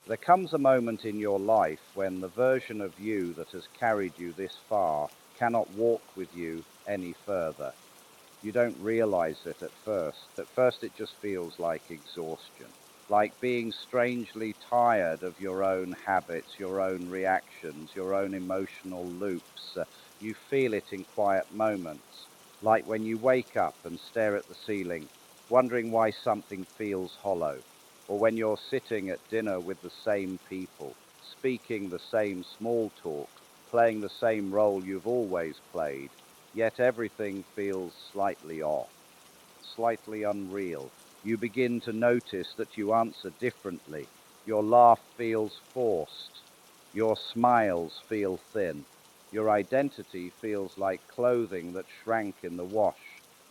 There comes a moment in your life when the version of you that has carried you this far cannot walk with you any further. You don't realize it at first. At first it just feels like exhaustion, like being strangely tired of your own habits, your own reactions, your own emotional loops. You feel it in quiet moments, like when you wake up and stare at the ceiling, wondering why something feels hollow, or when you're sitting at dinner with the same people, speaking the same small talk, playing the same role you've always played, yet everything feels slightly off, slightly unreal. You begin to notice that you answer differently. Your laugh feels forced. Your smiles feel thin. Your identity feels like clothing that shrank in the wash.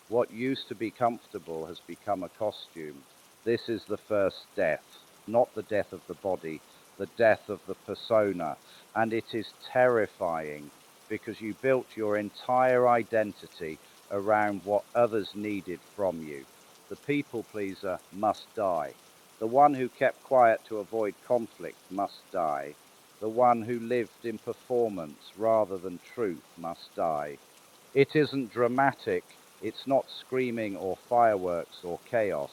What used to be comfortable has become a costume. This is the first death, not the death of the body, the death of the persona. And it is terrifying because you built your entire identity around what others needed from you. The people pleaser must die. The one who kept quiet to avoid conflict must die. The one who lived in performance rather than truth must die. It isn't dramatic. It's not screaming or fireworks or chaos.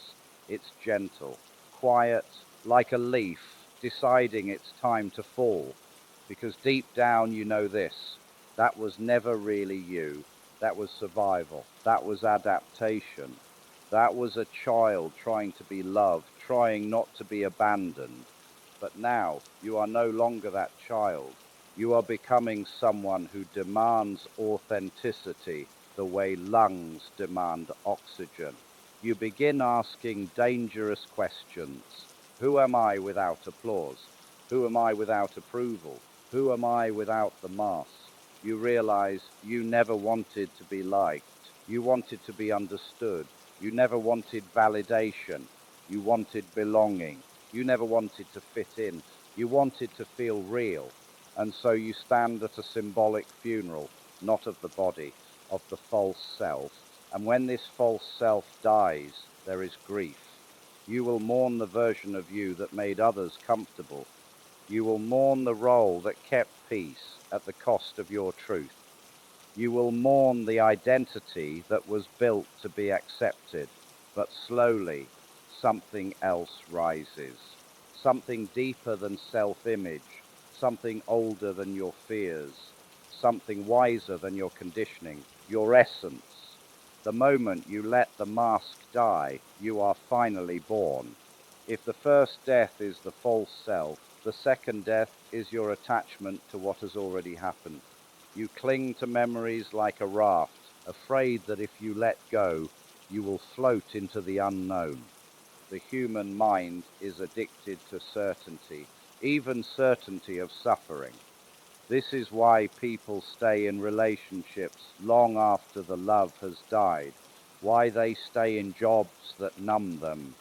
It's gentle, quiet, like a leaf deciding it's time to fall. Because deep down you know this: that was never really you. That was survival. That was adaptation. That was a child trying to be loved, trying not to be abandoned. But now you are no longer that child. You are becoming someone who demands authenticity the way lungs demand oxygen. You begin asking dangerous questions. Who am I without applause? Who am I without approval? Who am I without the mask? You realize you never wanted to be liked. You wanted to be understood. You never wanted validation. You wanted belonging. You never wanted to fit in. You wanted to feel real. And so you stand at a symbolic funeral, not of the body, of the false self. And when this false self dies, there is grief. You will mourn the version of you that made others comfortable. You will mourn the role that kept peace at the cost of your truth. You will mourn the identity that was built to be accepted, but slowly something else rises. Something deeper than self-image, something older than your fears, something wiser than your conditioning, your essence. The moment you let the mask die, you are finally born. If the first death is the false self, the second death is your attachment to what has already happened. You cling to memories like a raft, afraid that if you let go, you will float into the unknown. The human mind is addicted to certainty, even certainty of suffering. This is why people stay in relationships long after the love has died, why they stay in jobs that numb them,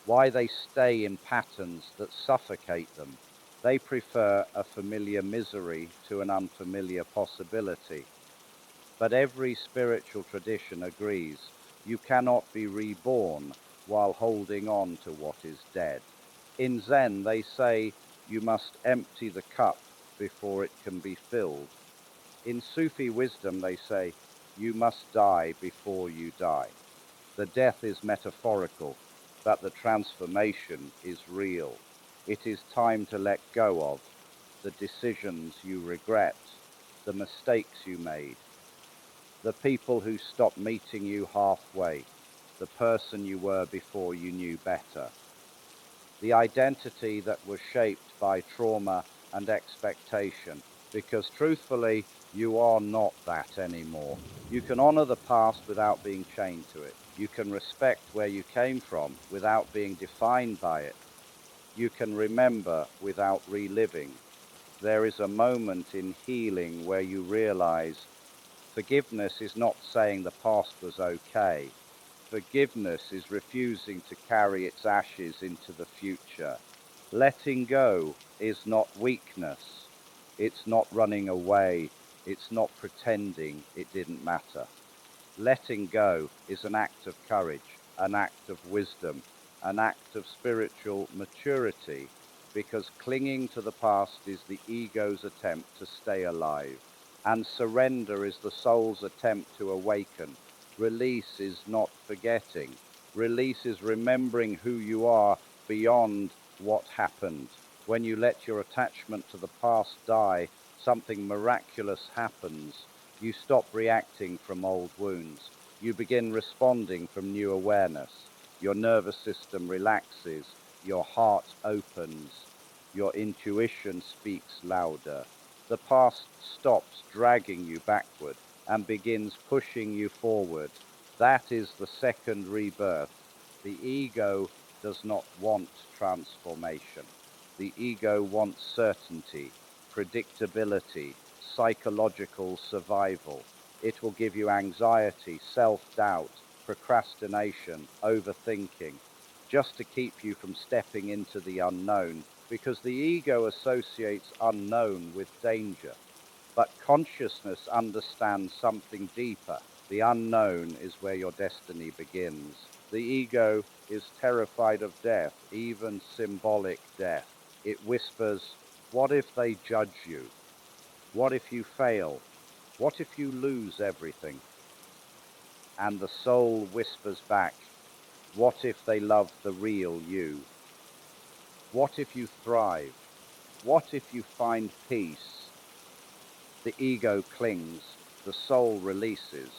why they stay in patterns that suffocate them. They prefer a familiar misery to an unfamiliar possibility. But every spiritual tradition agrees you cannot be reborn while holding on to what is dead. In Zen, they say you must empty the cup before it can be filled. In Sufi wisdom, they say you must die before you die. The death is metaphorical, but the transformation is real. It is time to let go of the decisions you regret, the mistakes you made, the people who stopped meeting you halfway, the person you were before you knew better, the identity that was shaped by trauma and expectation, because truthfully, you are not that anymore. You can honor the past without being chained to it. You can respect where you came from without being defined by it. You can remember without reliving. There is a moment in healing where you realize forgiveness is not saying the past was okay. Forgiveness is refusing to carry its ashes into the future. Letting go is not weakness. It's not running away. It's not pretending it didn't matter. Letting go is an act of courage, an act of wisdom, an act of spiritual maturity. because clinging to the past is the ego's attempt to stay alive, and surrender is the soul's attempt to awaken. Release is not forgetting. Release is remembering who you are beyond what happened. When you let your attachment to the past die, something miraculous happens. You stop reacting from old wounds. You begin responding from new awareness. Your nervous system relaxes. Your heart opens. Your intuition speaks louder. The past stops dragging you backward and begins pushing you forward. That is the second rebirth. The ego does not want transformation. The ego wants certainty, predictability, psychological survival. It will give you anxiety, self-doubt, procrastination, overthinking, just to keep you from stepping into the unknown, because the ego associates unknown with danger. But consciousness understands something deeper. The unknown is where your destiny begins. The ego is terrified of death, even symbolic death. It whispers, what if they judge you? What if you fail? What if you lose everything? And the soul whispers back, what if they love the real you? What if you thrive? What if you find peace? The ego clings, the soul releases.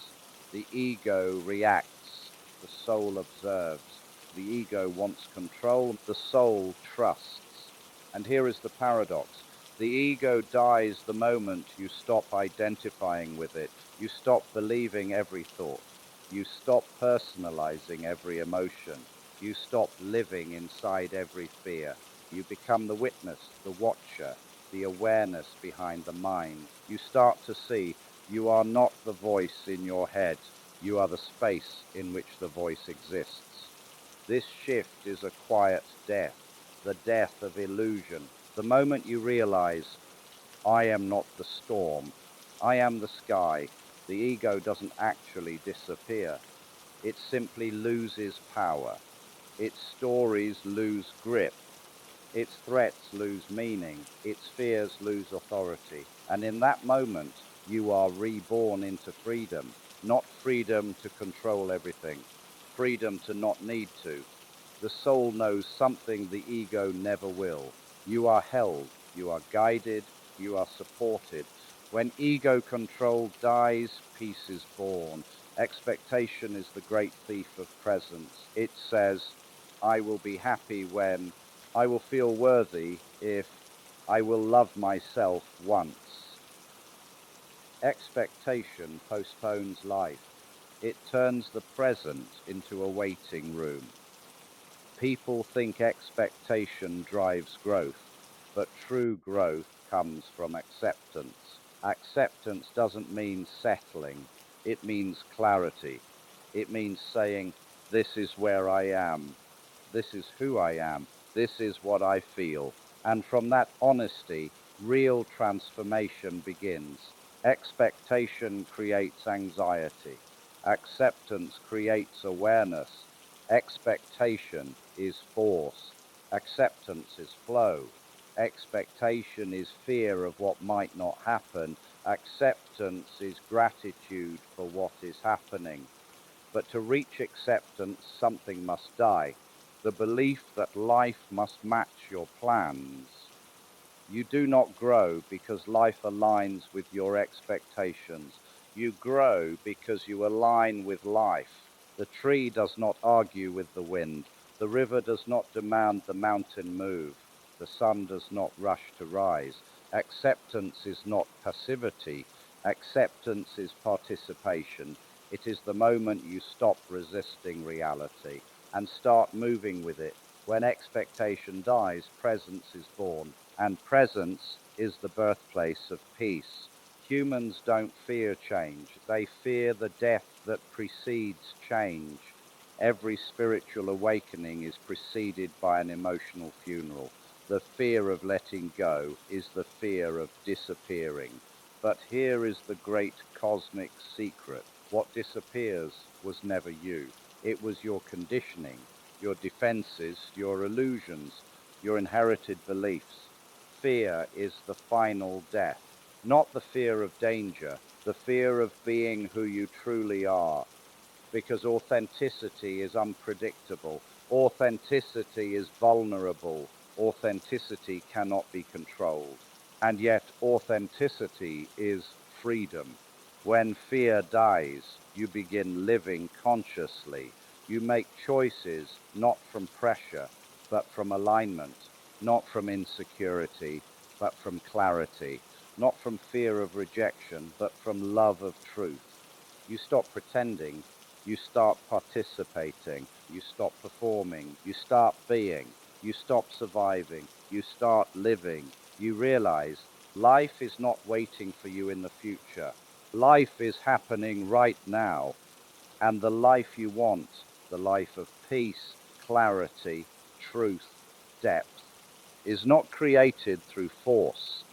The ego reacts, the soul observes. The ego wants control, the soul trusts. And here is the paradox. The ego dies the moment you stop identifying with it. You stop believing every thought. You stop personalizing every emotion. You stop living inside every fear. You become the witness, the watcher, the awareness behind the mind. You start to see you are not the voice in your head. You are the space in which the voice exists. This shift is a quiet death, the death of illusion. The moment you realize, I am not the storm, I am the sky, the ego doesn't actually disappear. It simply loses power. Its stories lose grip. Its threats lose meaning, its fears lose authority, and in that moment you are reborn into freedom, not freedom to control everything, freedom to not need to. The soul knows something the ego never will. You are held, you are guided, you are supported. When ego control dies, peace is born. Expectation is the great thief of presence. It says, I will be happy when, I will feel worthy if, I will love myself once. Expectation postpones life. It turns the present into a waiting room. People think expectation drives growth, but true growth comes from acceptance. Acceptance doesn't mean settling, it means clarity. It means saying, this is where I am, this is who I am, this is what I feel. And from that honesty, real transformation begins. Expectation creates anxiety. Acceptance creates awareness. Expectation is force. Acceptance is flow. Expectation is fear of what might not happen. Acceptance is gratitude for what is happening. But to reach acceptance, something must die. The belief that life must match your plans. You do not grow because life aligns with your expectations. You grow because you align with life. The tree does not argue with the wind. The river does not demand the mountain move. The sun does not rush to rise. Acceptance is not passivity. Acceptance is participation. It is the moment you stop resisting reality and start moving with it. When expectation dies, presence is born, and presence is the birthplace of peace. Humans don't fear change, they fear the death that precedes change. Every spiritual awakening is preceded by an emotional funeral. The fear of letting go is the fear of disappearing. But here is the great cosmic secret. What disappears was never you. It was your conditioning, your defenses, your illusions. your inherited beliefs. Fear is the final death, not the fear of danger, the fear of being who you truly are, because authenticity is unpredictable. Authenticity is vulnerable. Authenticity cannot be controlled. And yet authenticity is freedom. When fear dies, you begin living consciously. You make choices not from pressure, but from alignment, not from insecurity, but from clarity, not from fear of rejection, but from love of truth. You stop pretending, you start participating, you stop performing, you start being, you stop surviving, you start living. You realize life is not waiting for you in the future. Life is happening right now. And the life you want, the life of peace, clarity, truth, depth, is not created through force.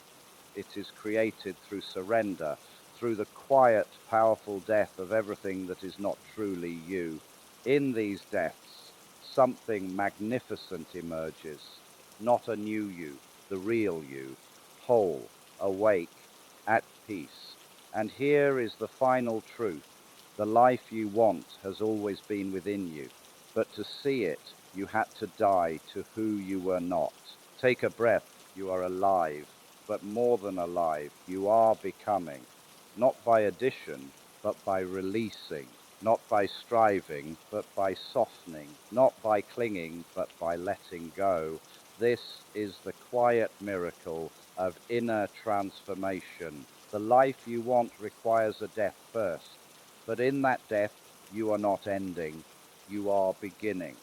It is created through surrender, through the quiet, powerful death of everything that is not truly you. In these deaths, something magnificent emerges, not a new you, the real you, whole, awake, at peace. And here is the final truth. The life you want has always been within you, but to see it, you had to die to who you were not. Take a breath, you are alive, but more than alive, you are becoming, not by addition, but by releasing, not by striving, but by softening, not by clinging, but by letting go. This is the quiet miracle of inner transformation. The life you want requires a death first, but in that death, you are not ending, you are beginning.